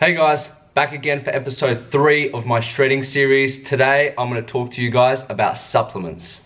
Hey guys, back again for episode 3 of my shredding series. Today I'm going to talk to you guys about supplements.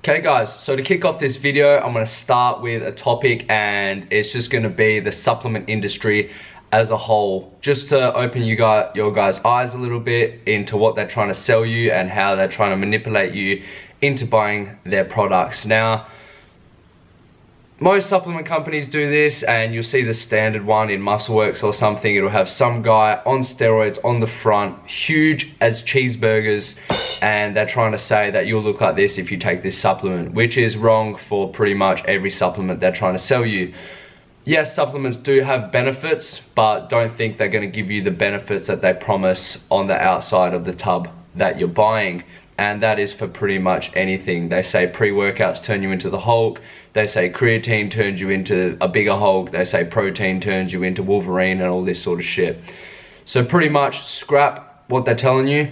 Okay guys, so to kick off this video, I'm going to start with a topic, and it's just going to be the supplement industry as a whole, just to open your guys' eyes a little bit into what they're trying to sell you and how they're trying to manipulate you into buying their products. Now, most supplement companies do this, and you'll see the standard one in MuscleWorks or something. It'll have some guy on steroids on the front, huge as cheeseburgers, and they're trying to say that you'll look like this if you take this supplement, which is wrong for pretty much every supplement they're trying to sell you. Yes, supplements do have benefits, but don't think they're going to give you the benefits that they promise on the outside of the tub that you're buying. And that is for pretty much anything. They say pre-workouts turn you into the Hulk. They say creatine turns you into a bigger Hulk. They say protein turns you into Wolverine and all this sort of shit. So pretty much scrap what they're telling you.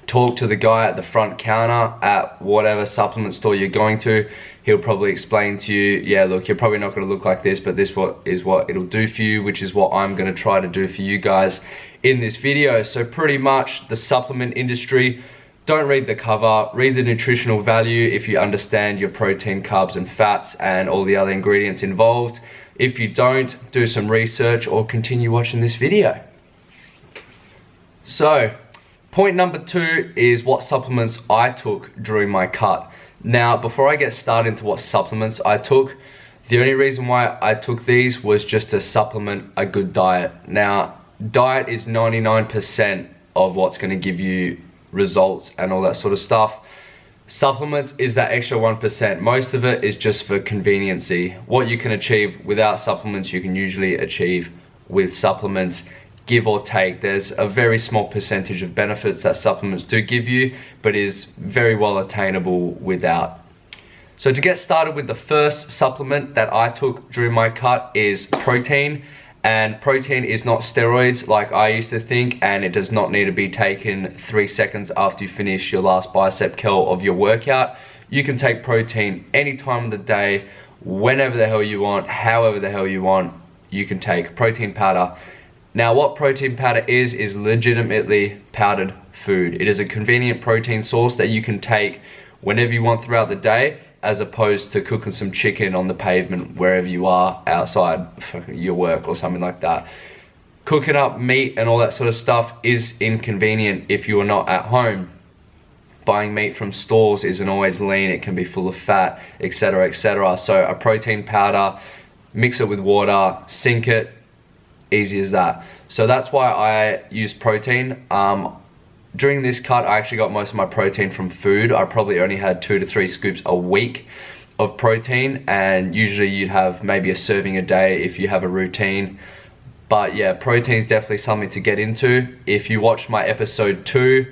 Talk to the guy at the front counter at whatever supplement store you're going to. He'll probably explain to you, yeah, look, you're probably not going to look like this, but this is what it'll do for you, which is what I'm going to try to do for you guys in this video. So pretty much the supplement industry, don't read the cover, read the nutritional value if you understand your protein, carbs and fats and all the other ingredients involved. If you don't, do some research or continue watching this video. So, point number 2 is what supplements I took during my cut. Now, before I get started into what supplements I took, the only reason why I took these was just to supplement a good diet. Now, diet is 99% of what's going to give you results and all that sort of stuff. Supplements is that extra 1%. Most of it is just for conveniency. What you can achieve without supplements, you can usually achieve with supplements, give or take. There's a very small percentage of benefits that supplements do give you, but is very well attainable without. So to get started with the first supplement that I took during my cut is protein. And protein is not steroids like I used to think, and it does not need to be taken 3 seconds after you finish your last bicep curl of your workout. You can take protein any time of the day, whenever the hell you want, however the hell you want. You can take protein powder. Now, what protein powder is legitimately powdered food. It is a convenient protein source that you can take whenever you want throughout the day, as opposed to cooking some chicken on the pavement wherever you are outside your work or something like that. Cooking up meat and all that sort of stuff is inconvenient if you are not at home. Buying meat from stores isn't always lean, it can be full of fat, etc, etc. So a protein powder, mix it with water, sink it, easy as that. So that's why I use protein. During this cut, I actually got most of my protein from food. I probably only had 2 to 3 scoops a week of protein, and usually you'd have maybe a serving a day if you have a routine. But yeah, protein is definitely something to get into. If you watch my episode 2,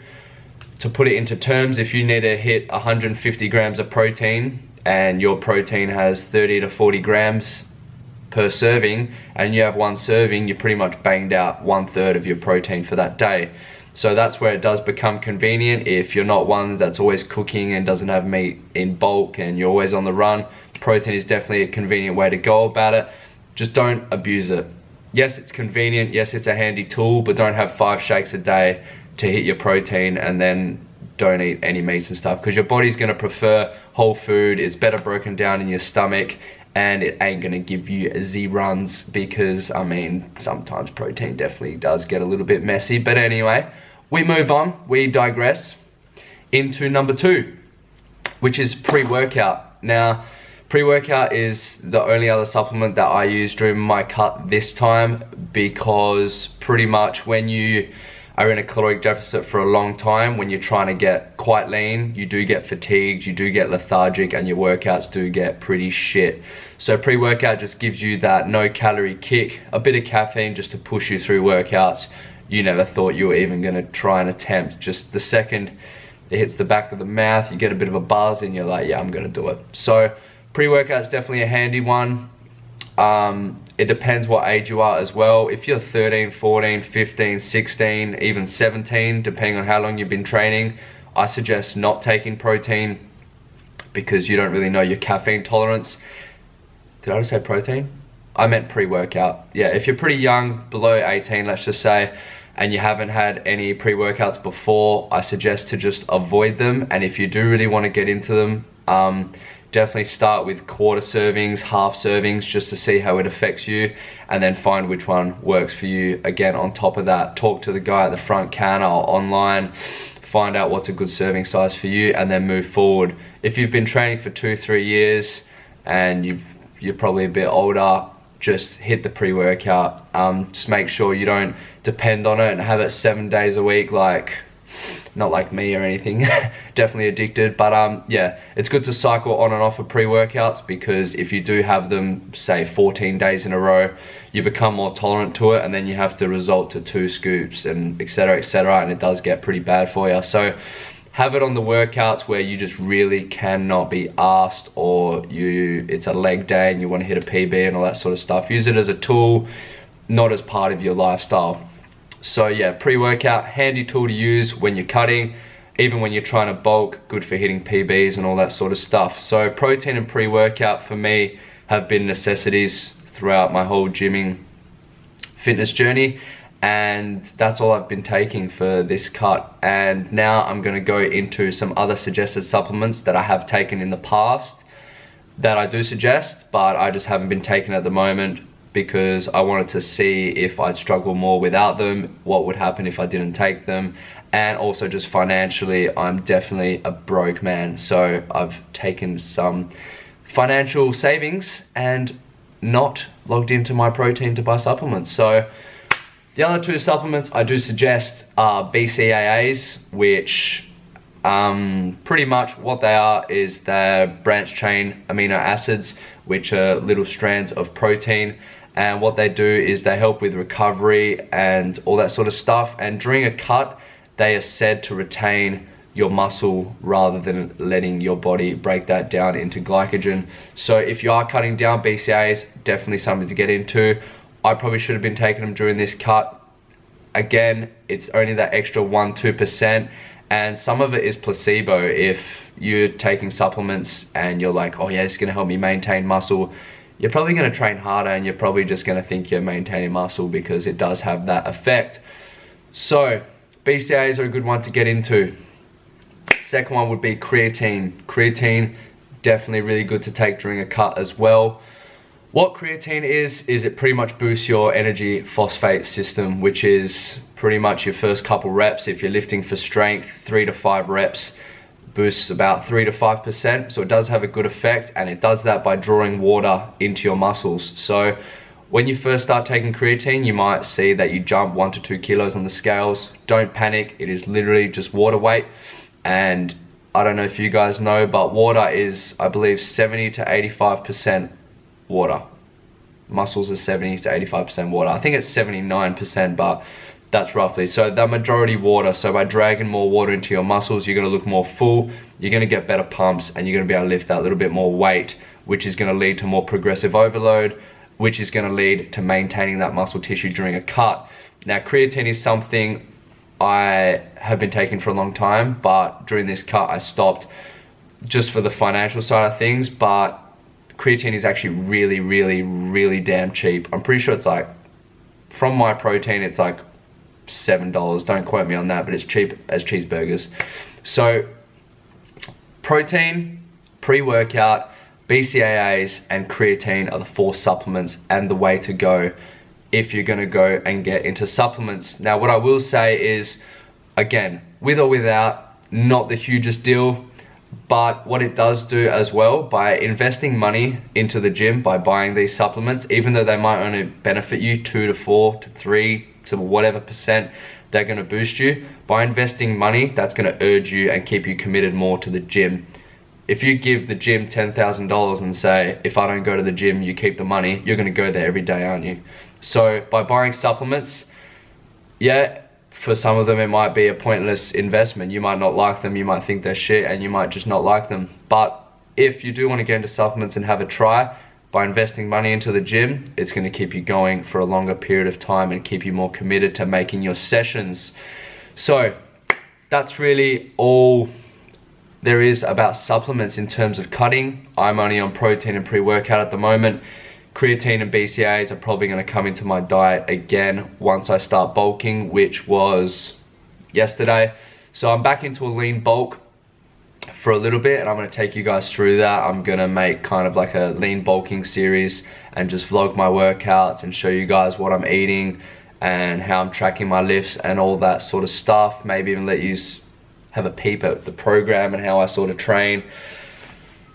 to put it into terms, if you need to hit 150 grams of protein and your protein has 30 to 40 grams per serving, and you have 1 serving, you pretty much banged out 1/3 of your protein for that day. So that's where it does become convenient. If you're not one that's always cooking and doesn't have meat in bulk and you're always on the run, protein is definitely a convenient way to go about it. Just don't abuse it. Yes, it's convenient, yes, it's a handy tool, but don't have 5 shakes a day to hit your protein and then don't eat any meats and stuff, because your body's gonna prefer whole food. It's better broken down in your stomach, and it ain't gonna give you Z-runs, because I mean, sometimes protein definitely does get a little bit messy. But anyway, we move on, we digress into number 2, which is pre-workout. Now, pre-workout is the only other supplement that I used during my cut this time, because pretty much when you are in a caloric deficit for a long time, when you're trying to get quite lean, you do get fatigued, you do get lethargic, and your workouts do get pretty shit. So pre-workout just gives you that no calorie kick, a bit of caffeine just to push you through workouts you never thought you were even gonna try and attempt. Just the second it hits the back of the mouth, you get a bit of a buzz and you're like, yeah, I'm gonna do it. So pre-workout is definitely a handy one. It depends what age you are as well. If you're 13, 14, 15, 16, even 17, depending on how long you've been training, I suggest not taking protein because you don't really know your caffeine tolerance. Did I just say protein? I meant pre-workout. Yeah, if you're pretty young, below 18, let's just say, and you haven't had any pre-workouts before, I suggest to just avoid them. And if you do really want to get into them, definitely start with quarter servings, half servings, just to see how it affects you, and then find which one works for you. Again, on top of that, talk to the guy at the front counter or online, find out what's a good serving size for you, and then move forward. If you've been training for 2-3 years and you're probably a bit older, just hit the pre-workout. Just make sure you don't depend on it and have it 7 days a week, like, not like me or anything. Definitely addicted, but yeah, it's good to cycle on and off of pre-workouts, because if you do have them, say 14 days in a row, you become more tolerant to it, and then you have to resort to 2 scoops and etc, and it does get pretty bad for you. So have it on the workouts where you just really cannot be asked, or it's a leg day and you want to hit a PB and all that sort of stuff. Use it as a tool, not as part of your lifestyle. So yeah, pre-workout, handy tool to use when you're cutting, even when you're trying to bulk, good for hitting PBs and all that sort of stuff. So protein and pre-workout for me have been necessities throughout my whole gymming fitness journey. And that's all I've been taking for this cut. And now I'm going to go into some other suggested supplements that I have taken in the past that I do suggest, but I just haven't been taking at the moment, because I wanted to see if I'd struggle more without them, what would happen if I didn't take them, and also just financially, I'm definitely a broke man. So I've taken some financial savings and not logged into my protein to buy supplements. So the other 2 supplements I do suggest are BCAAs, which pretty much what they are is they're branched chain amino acids, which are little strands of protein. And what they do is they help with recovery and all that sort of stuff. And during a cut, they are said to retain your muscle rather than letting your body break that down into glycogen. So if you are cutting down, BCAAs, definitely something to get into. I probably should have been taking them during this cut. Again, it's only that extra 1-2%, and some of it is placebo. If you're taking supplements and you're like, oh yeah, it's gonna help me maintain muscle, you're probably gonna train harder, and you're probably just gonna think you're maintaining muscle, because it does have that effect. So BCAAs are a good one to get into. Second one would be creatine. Creatine, definitely really good to take during a cut as well. What creatine is it pretty much boosts your energy phosphate system, which is pretty much your first couple reps. If you're lifting for strength, 3 to 5 reps boosts about 3 to 5%. So it does have a good effect, and it does that by drawing water into your muscles. So when you first start taking creatine, you might see that you jump 1 to 2 kilos on the scales. Don't panic, it is literally just water weight. And I don't know if you guys know, but water is, I believe, 70 to 85% water. Muscles are 70 to 85% water. I think it's 79%, but that's roughly. So the majority water. So by dragging more water into your muscles, you're gonna look more full, you're gonna get better pumps, and you're gonna be able to lift that little bit more weight, which is gonna lead to more progressive overload, which is gonna lead to maintaining that muscle tissue during a cut. Now, creatine is something I have been taking for a long time, but during this cut I stopped just for the financial side of things. But creatine is actually really damn cheap. I'm pretty sure it's like, from my protein, it's like $7. Don't quote me on that, but it's cheap as cheeseburgers. So protein, pre-workout, BCAAs, and creatine are the 4 supplements and the way to go if you're gonna go and get into supplements. Now, what I will say is, again, with or without, not the hugest deal. But what it does do as well, by investing money into the gym, by buying these supplements, even though they might only benefit you 2 to 4 to 3 to whatever percent they're going to boost you, by investing money, that's going to urge you and keep you committed more to the gym. If you give the gym $10,000 and say, if I don't go to the gym, you keep the money, you're going to go there every day, aren't you? So by buying supplements, yeah, for some of them it might be a pointless investment. You might not like them, you might think they're shit, and you might just not like them. But if you do want to get into supplements and have a try, by investing money into the gym, it's going to keep you going for a longer period of time and keep you more committed to making your sessions. So that's really all there is about supplements in terms of cutting. I'm only on protein and pre-workout at the moment. Creatine and BCAAs are probably going to come into my diet again once I start bulking, which was yesterday. So I'm back into a lean bulk for a little bit, and I'm going to take you guys through that. I'm going to make kind of like a lean bulking series and just vlog my workouts and show you guys what I'm eating and how I'm tracking my lifts and all that sort of stuff. Maybe even let you have a peep at the program and how I sort of train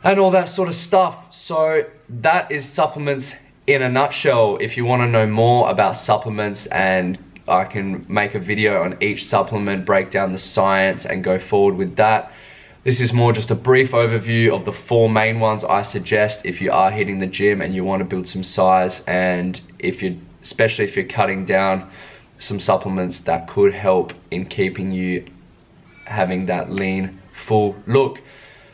and all that sort of stuff. So that is supplements in a nutshell. If you want to know more about supplements, and I can make a video on each supplement, break down the science and go forward with that. This is more just a brief overview of the 4 main ones I suggest if you are hitting the gym and you want to build some size, and especially if you're cutting down, some supplements that could help in keeping you having that lean, full look.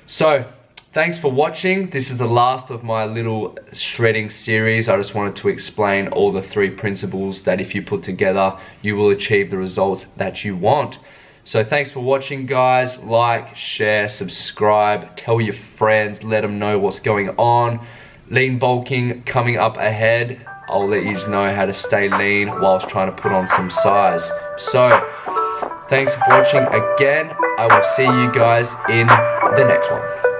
So thanks for watching. This is the last of my little shredding series. I just wanted to explain all the 3 principles that if you put together, you will achieve the results that you want. So thanks for watching, guys. Like, share, subscribe, tell your friends, let them know what's going on. Lean bulking coming up ahead. I'll let you know how to stay lean whilst trying to put on some size. So thanks for watching again. I will see you guys in the next one.